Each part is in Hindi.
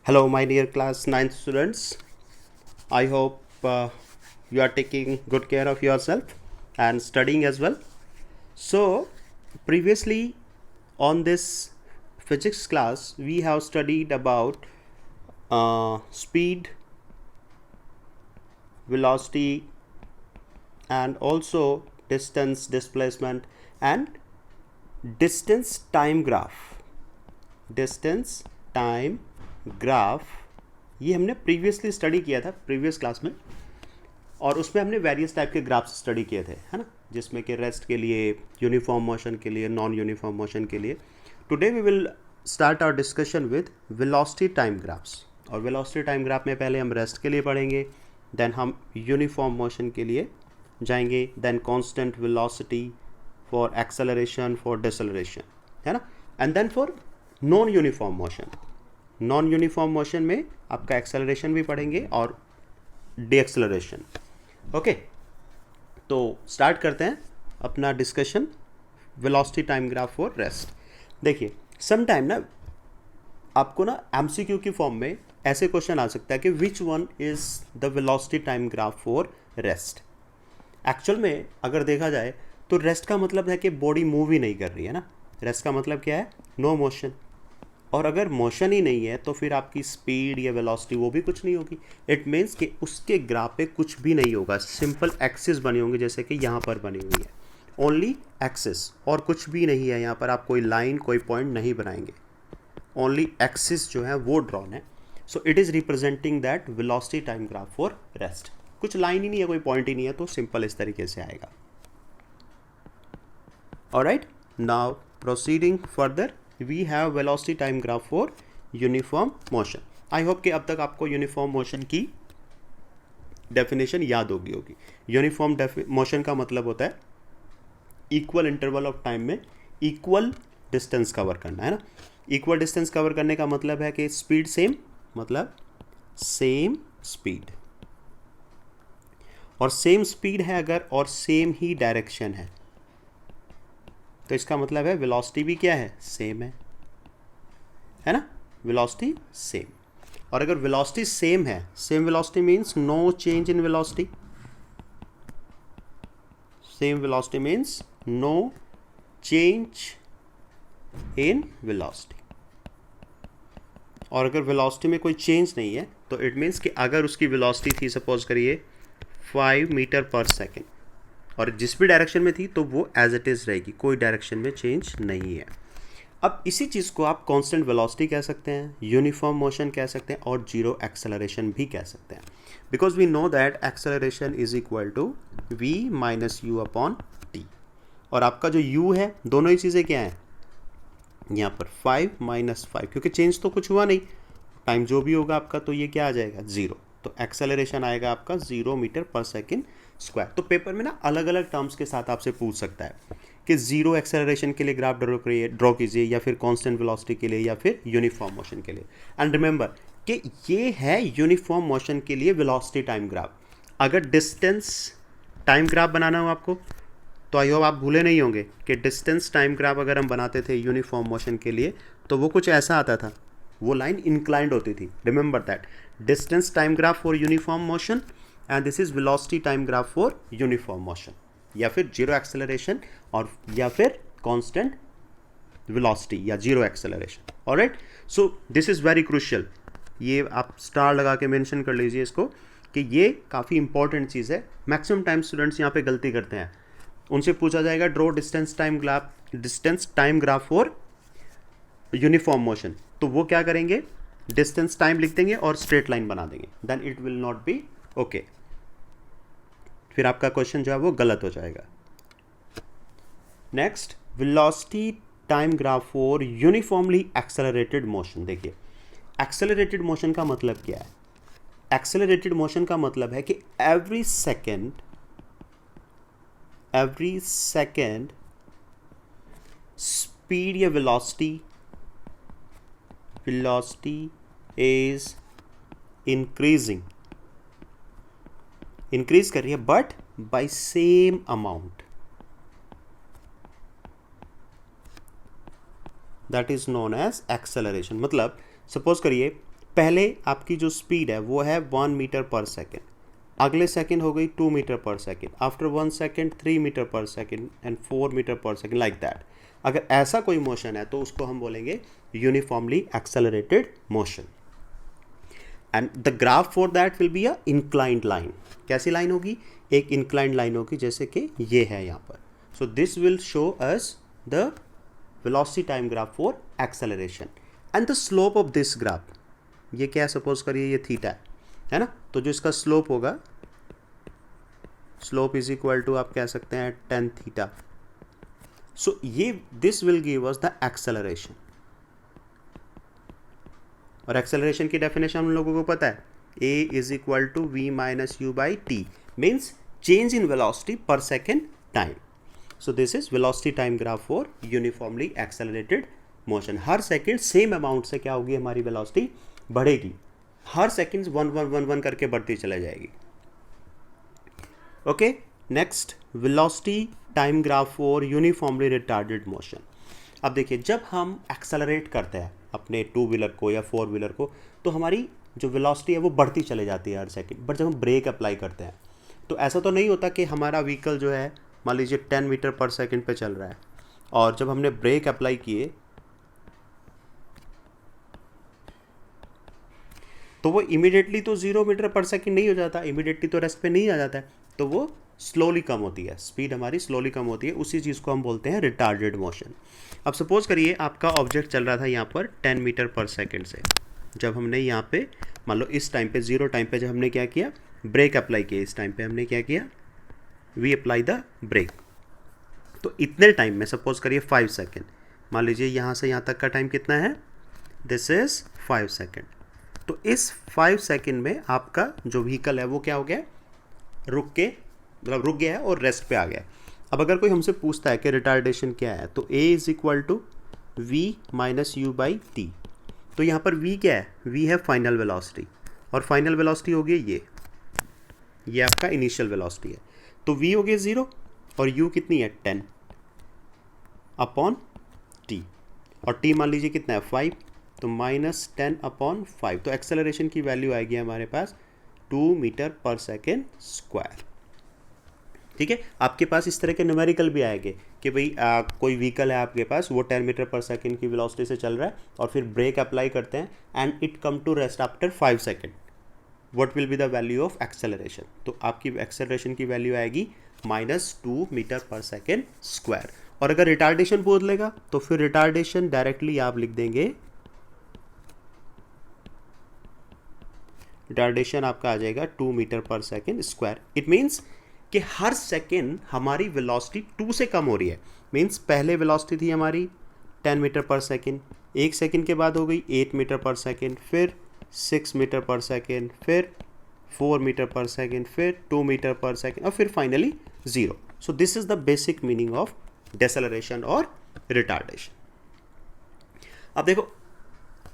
Hello, my dear class 9th students. I hope you are taking good care of yourself and studying as well. So, previously on this physics class, we have studied about speed, velocity, and also distance, displacement, and distance time graph. Distance time graph ये हमने प्रीवियसली स्टडी किया था प्रीवियस क्लास में, और उसमें हमने वेरियस टाइप के ग्राफ्स स्टडी किए थे, है ना, जिसमें कि रेस्ट के लिए, यूनिफॉर्म मोशन के लिए, नॉन यूनिफॉर्म मोशन के लिए. Today we will start our discussion with velocity time graphs. और वेलोसिटी टाइम ग्राफ में पहले हम रेस्ट के लिए पढ़ेंगे, देन हम यूनिफॉर्म मोशन के लिए जाएंगे, then constant velocity for acceleration, for deceleration, है ना, and then for non uniform motion. Non uniform motion में आपका एक्सेलरेशन भी पढ़ेंगे और डी एक्सेलरेशन. ओके, तो स्टार्ट करते हैं अपना discussion velocity time graph for rest. देखिए, सम टाइम ना आपको ना एमसीक्यू की फॉर्म में ऐसे क्वेश्चन आ सकता है कि which one is the velocity time graph for rest. Actual में अगर देखा जाए तो रेस्ट का मतलब है कि बॉडी मूव ही नहीं कर रही है ना. रेस्ट का मतलब क्या है? No motion. और अगर मोशन ही नहीं है तो फिर आपकी स्पीड या वेलोसिटी वो भी कुछ नहीं होगी. इट मीन्स कि उसके ग्राफ पे कुछ भी नहीं होगा, सिंपल एक्सिस बनी होंगी जैसे कि यहाँ पर बनी हुई है, ओनली एक्सिस, और कुछ भी नहीं है यहाँ पर. आप कोई लाइन, कोई पॉइंट नहीं बनाएंगे, ओनली एक्सिस जो है वो ड्रॉन है. So it is representing that velocity time graph for rest. कुछ लाइन ही नहीं है, कोई पॉइंट ही नहीं है, तो सिंपल इस तरीके से आएगा. Alright, now proceeding further we have velocity time graph for uniform motion. I hope कि अब तक आपको यूनिफॉर्म मोशन की डेफिनेशन याद होगी. यूनिफॉर्म मोशन का मतलब होता है इक्वल इंटरवल ऑफ टाइम में इक्वल डिस्टेंस कवर करना, है ना. इक्वल डिस्टेंस कवर करने का मतलब है कि स्पीड सेम, मतलब सेम स्पीड, और सेम स्पीड है अगर और सेम ही डायरेक्शन है तो इसका मतलब है वेलोसिटी भी क्या है? सेम है ना. Velocity same. और अगर वेलोसिटी सेम है, same velocity means no change in velocity. Same velocity means no change in velocity. और अगर वेलोसिटी में कोई चेंज नहीं है तो इट मीन्स कि अगर उसकी वेलोसिटी थी, सपोज करिए 5 मीटर पर सेकेंड, और जिस भी डायरेक्शन में थी तो वो एज इट इज़ रहेगी, कोई डायरेक्शन में चेंज नहीं है. अब इसी चीज़ को आप कांस्टेंट वेलोसिटी कह सकते हैं, यूनिफॉर्म मोशन कह सकते हैं, और जीरो एक्सेलरेशन भी कह सकते हैं, because we know that acceleration is equal to v minus u upon t. और आपका जो u है, दोनों ही चीज़ें क्या हैं यहाँ पर? 5 माइनस 5, क्योंकि चेंज तो कुछ हुआ नहीं, टाइम जो भी होगा आपका तो ये क्या आ जाएगा? 0. तो एक्सेलरेशन आएगा आपका 0 मीटर पर सेकेंड स्क्वायर. तो पेपर में ना अलग अलग टर्म्स के साथ आपसे पूछ सकता है कि जीरो एक्सेलरेशन के लिए ग्राफ ड्रॉ कीजिए, या फिर कांस्टेंट वेलोसिटी के लिए, या फिर यूनिफॉर्म मोशन के लिए. एंड रिमेंबर कि ये है यूनिफॉर्म मोशन के लिए वेलोसिटी टाइम ग्राफ. अगर डिस्टेंस टाइम ग्राफ बनाना हो आपको तो आई होप आप भूले नहीं होंगे कि डिस्टेंस टाइम ग्राफ अगर हम बनाते थे यूनिफॉर्म मोशन के लिए तो वो कुछ ऐसा आता था, वो लाइन इंक्लाइंड होती थी. Remember that distance time graph for uniform motion and this is velocity time graph for uniform motion, या फिर जीरो एक्सेलरेशन, और या फिर कांस्टेंट वेलोसिटी या zero acceleration. Alright, so this is very crucial. ये आप स्टार लगा के मेंशन कर लीजिए इसको कि ये काफ़ी इंपॉर्टेंट चीज़ है. मैक्सिमम टाइम स्टूडेंट्स यहाँ पे गलती करते हैं. उनसे पूछा जाएगा draw distance time graph for uniform motion, तो वो क्या करेंगे? डिस्टेंस टाइम लिख देंगे और स्ट्रेट लाइन बना देंगे, then it will not be okay. फिर आपका क्वेश्चन जो है वो गलत हो जाएगा. Next, velocity time graph for uniformly accelerated motion. देखिए, एक्सेलरेटेड मोशन का मतलब क्या है? एक्सेलरेटेड मोशन का मतलब है कि एवरी सेकेंड स्पीड या वेलोसिटी इज इंक्रीज कर रही है, but by same amount. That is known as acceleration. मतलब सपोज करिए पहले आपकी जो स्पीड है वो है 1 मीटर पर सेकेंड, अगले सेकेंड हो गई 2 मीटर पर सेकेंड, आफ्टर 1 सेकेंड 3 मीटर पर सेकेंड एंड 4 मीटर पर सेकेंड, लाइक दैट। अगर ऐसा कोई मोशन है तो उसको हम बोलेंगे uniformly accelerated motion. And the graph for that will be a inclined line. कैसी लाइन होगी? एक इंक्लाइंड लाइन होगी, जैसे कि ये है यहाँ पर। So this will show us the velocity time graph for acceleration and the slope of this graph. ये क्या, सपोज करिए ये थीटा है ना, तो जो इसका स्लोप होगा, स्लोप इज इक्वल टू आप कह सकते हैं tan थीटा। सो ये this will give us the acceleration. और एक्सेलरेशन की डेफिनेशन हम लोगों को पता है, a is equal to v minus u by t, means change in velocity per second time. So this is velocity time graph for uniformly accelerated motion. हर सेकेंड सेम अमाउंट से क्या होगी, हमारी वेलोसिटी बढ़ेगी, हर सेकेंड 1 1 1 1 करके बढ़ती चले जाएगी। Okay, next velocity time graph for uniformly retarded motion. अब देखिए, जब हम एक्सेलरेट करते हैं अपने 2 व्हीलर को या 4 व्हीलर को, तो हमारी जो वेलोसिटी है वो बढ़ती चले जाती है हर सेकंड। बट जब हम ब्रेक अप्लाई करते हैं तो ऐसा तो नहीं होता कि हमारा व्हीकल जो है मान लीजिए 10 मीटर पर सेकंड पे चल रहा है, और जब हमने ब्रेक अप्लाई किए तो वो इमीडिएटली तो 0 मीटर पर सेकंड नहीं हो जाता, इमीडिएटली तो रेस्ट पे नहीं आ जाता है, तो वो स्लोली कम होती है, स्पीड हमारी स्लोली कम होती है। उसी चीज़ को हम बोलते हैं रिटार्डेड मोशन। अब सपोज करिए आपका ऑब्जेक्ट चल रहा था यहाँ पर 10 मीटर पर सेकंड से, जब हमने यहाँ पे मान लो इस टाइम पे 0 टाइम पे जब हमने क्या किया, ब्रेक अप्लाई किया, इस टाइम पे हमने क्या किया, वी अप्लाई द ब्रेक। तो इतने टाइम में सपोज करिए 5 सेकेंड, मान लीजिए यहाँ से यहाँ तक का टाइम कितना है, दिस इज 5 सेकेंड। तो इस 5 सेकेंड में आपका जो व्हीकल है वो क्या हो गया, रुक गया है और रेस्ट पे आ गया। अब अगर कोई हमसे पूछता है कि रिटार्डेशन क्या है, तो a is equal to v minus u by t. तो यहाँ पर v क्या है, v है फाइनल वेलोसिटी, और फाइनल वेलोसिटी हो गई ये आपका इनिशियल वेलोसिटी है। तो v हो गया 0 और u कितनी है 10 अपॉन t, और t मान लीजिए कितना है 5, तो -10 अपॉन 5। तो एक्सेलरेशन की वैल्यू आएगी हमारे पास 2 मीटर पर सेकेंड स्क्वायर। ठीक है, आपके पास इस तरह के न्यूमेरिकल भी आएंगे कि भाई कोई व्हीकल है आपके पास, वो 10 मीटर पर सेकेंड की वेलोसिटी से चल रहा है और फिर ब्रेक अप्लाई करते हैं and it come to rest after 5 second, what will be the value of acceleration. तो आपकी एक्सेलरेशन की वैल्यू आएगी -2 मीटर पर सेकेंड स्क्वायर। और अगर रिटार्डेशन पूछ लेगा तो फिर रिटार्डेशन डायरेक्टली आप लिख देंगे, रिटार्डेशन आपका आ जाएगा 2 मीटर पर सेकेंड स्क्वायर। इट मीन्स कि हर सेकेंड हमारी वेलोसिटी 2 से कम हो रही है। मीन्स पहले वेलोसिटी थी हमारी 10 मीटर पर सेकेंड, 1 सेकेंड के बाद हो गई 8 मीटर पर सेकेंड, फिर 6 मीटर पर सेकेंड, फिर 4 मीटर पर सेकेंड, फिर 2 मीटर पर सेकेंड, और फिर finally 0। So this is the basic meaning of deceleration और रिटार्डेशन। अब देखो,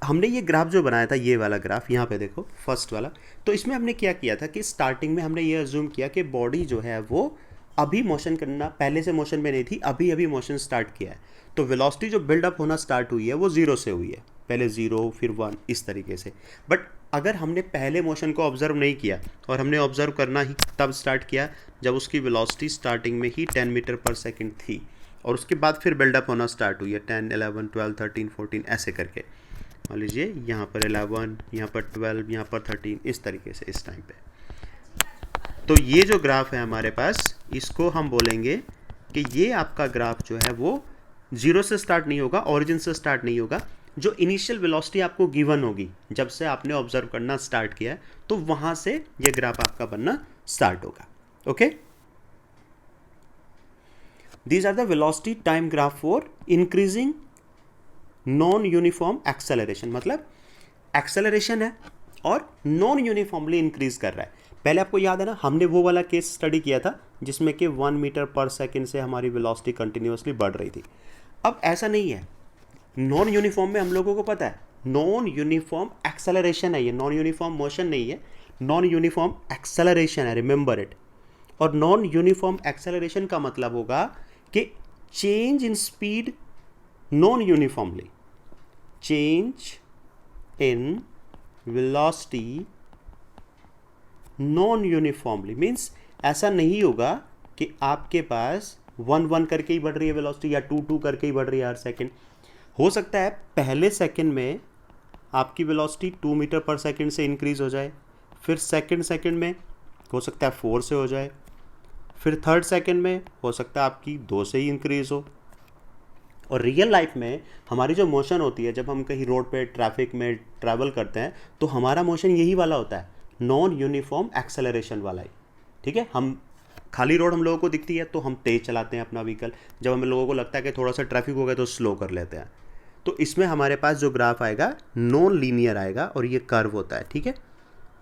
हमने ये ग्राफ जो बनाया था, ये वाला ग्राफ यहाँ पे देखो फर्स्ट वाला, तो इसमें हमने क्या किया था कि स्टार्टिंग में हमने ये अज्यूम किया कि बॉडी जो है वो अभी मोशन करना, पहले से मोशन में नहीं थी, अभी अभी मोशन स्टार्ट किया है। तो वेलोसिटी जो बिल्डअप होना स्टार्ट हुई है वो 0 से हुई है, पहले 0 फिर 1 इस तरीके से। बट अगर हमने पहले मोशन को ऑब्जर्व नहीं किया और हमने ऑब्जर्व करना ही तब स्टार्ट किया जब उसकी वेलोसिटी स्टार्टिंग में ही 10 मीटर पर सेकेंड थी, और उसके बाद फिर बिल्डअप होना स्टार्ट हुई है 10, 11, 12, 13, 14 ऐसे करके। मान लीजिए यहाँ पर 11, यहाँ पर 12, यहाँ पर 13, इस तरीके से इस टाइम पे। तो ये जो ग्राफ है हमारे पास, इसको हम बोलेंगे कि ये आपका ग्राफ जो है वो 0 से स्टार्ट नहीं होगा, ओरिजिन से स्टार्ट नहीं होगा। जो इनिशियल वेलोसिटी आपको गिवन होगी जब से आपने ऑब्जर्व करना स्टार्ट किया है, तो वहाँ से ये ग्राफ आपका बनना स्टार्ट होगा। Okay, these are the velocity time graph for increasing non uniform acceleration. मतलब एक्सेलरेशन है और नॉन यूनिफॉर्मली इंक्रीज कर रहा है। पहले आपको याद है ना, हमने वो वाला केस स्टडी किया था जिसमें कि 1 मीटर पर सेकेंड से हमारी वेलोसिटी कंटिन्यूसली बढ़ रही थी। अब ऐसा नहीं है, नॉन यूनिफॉर्म में हम लोगों को पता है नॉन यूनिफॉर्म एक्सेलरेशन है, ये नॉन यूनिफॉर्म मोशन नहीं है, नॉन यूनिफॉर्म एक्सेलरेशन है, रिमेंबर इट। और नॉन यूनिफॉर्म एक्सेलरेशन का मतलब होगा कि change in speed non uniformly, change in velocity non uniformly, means ऐसा नहीं होगा कि आपके पास 1-1 करके ही बढ़ रही है वेलोसिटी या 2-2 करके ही बढ़ रही है हर सेकेंड। हो सकता है पहले सेकेंड में आपकी वेलोसिटी 2 मीटर पर सेकेंड से इंक्रीज हो जाए, फिर सेकेंड में हो सकता है 4 से हो जाए, फिर थर्ड सेकेंड में हो सकता है आपकी 2 से ही इंक्रीज हो। और रियल लाइफ में हमारी जो मोशन होती है, जब हम कहीं रोड पे ट्रैफिक में ट्रैवल करते हैं तो हमारा मोशन यही वाला होता है, नॉन यूनिफॉर्म एक्सेलरेशन वाला ही। ठीक है, हम खाली रोड हम लोगों को दिखती है तो हम तेज़ चलाते हैं अपना व्हीकल, जब हम लोगों को लगता है कि थोड़ा सा ट्रैफिक हो गया तो स्लो कर लेते हैं। तो इसमें हमारे पास जो ग्राफ आएगा नॉन लीनियर आएगा और ये कर्व होता है। ठीक है,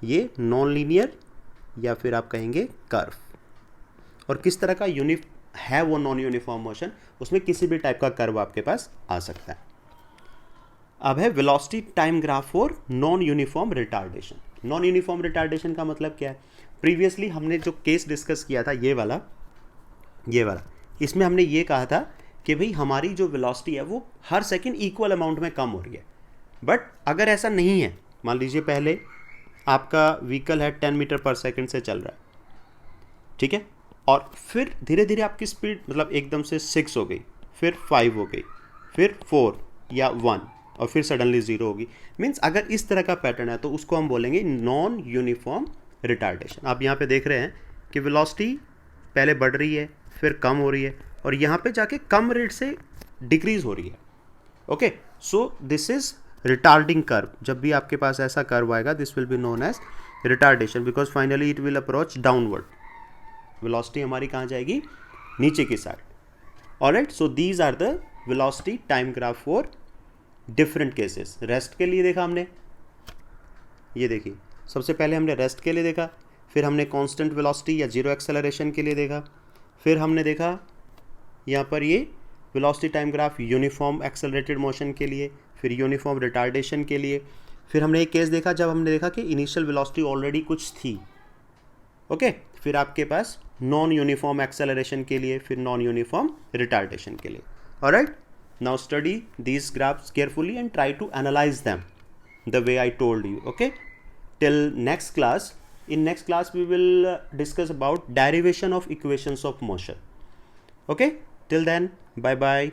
ये नॉन लीनियर या फिर आप कहेंगे कर्व। और किस तरह का है वो नॉन यूनिफॉर्म मोशन, उसमें किसी भी टाइप का कर्व आपके पास आ सकता है। अब है velocity time graph for non uniform retardation. Non uniform retardation का मतलब क्या है? प्रीवियसली हमने जो केस डिस्कस किया था ये वाला, इसमें हमने ये कहा था कि भाई हमारी जो वेलोसिटी है वो हर सेकंड इक्वल अमाउंट में कम हो रही है। बट अगर ऐसा नहीं है, मान लीजिए पहले आपका व्हीकल है 10 मीटर पर सेकंड से चल रहा है, ठीक है, और फिर धीरे धीरे आपकी स्पीड मतलब एकदम से 6 हो गई, फिर 5 हो गई, फिर 4 या 1 और फिर सडनली 0 होगी। मीन्स अगर इस तरह का पैटर्न है तो उसको हम बोलेंगे नॉन यूनिफॉर्म रिटार्डेशन। आप यहाँ पे देख रहे हैं कि वेलोसिटी पहले बढ़ रही है, फिर कम हो रही है, और यहाँ पे जाके कम रेट से डिक्रीज हो रही है। Okay, so this is retarding curve. जब भी आपके पास ऐसा कर्व आएगा, this will be known as retardation, because finally it will approach downward. Velocity हमारी कहाँ जाएगी? नीचे की side. Alright, so these are the velocity time graph for different cases. Rest के लिए देखा हमने, ये देखिए, सबसे पहले हमने रेस्ट के लिए देखा, फिर हमने कांस्टेंट वेलोसिटी या जीरो एक्सेलरेशन के लिए देखा, फिर हमने देखा यहाँ पर ये velocity time graph uniform accelerated motion के लिए, फिर यूनिफॉर्म रिटार्डेशन के लिए, फिर हमने एक केस देखा जब हमने देखा कि इनिशियल वेलोसिटी ऑलरेडी कुछ थी। ओके, फिर आपके पास नॉन यूनिफॉर्म एक्सेलरेशन के लिए, फिर नॉन यूनिफॉर्म रिटार्डेशन के लिए। Alright, now study these graphs carefully and try to analyze them the way I told you. Okay, till next class. In next class we will discuss about derivation of equations of motion. Okay, till then, bye bye.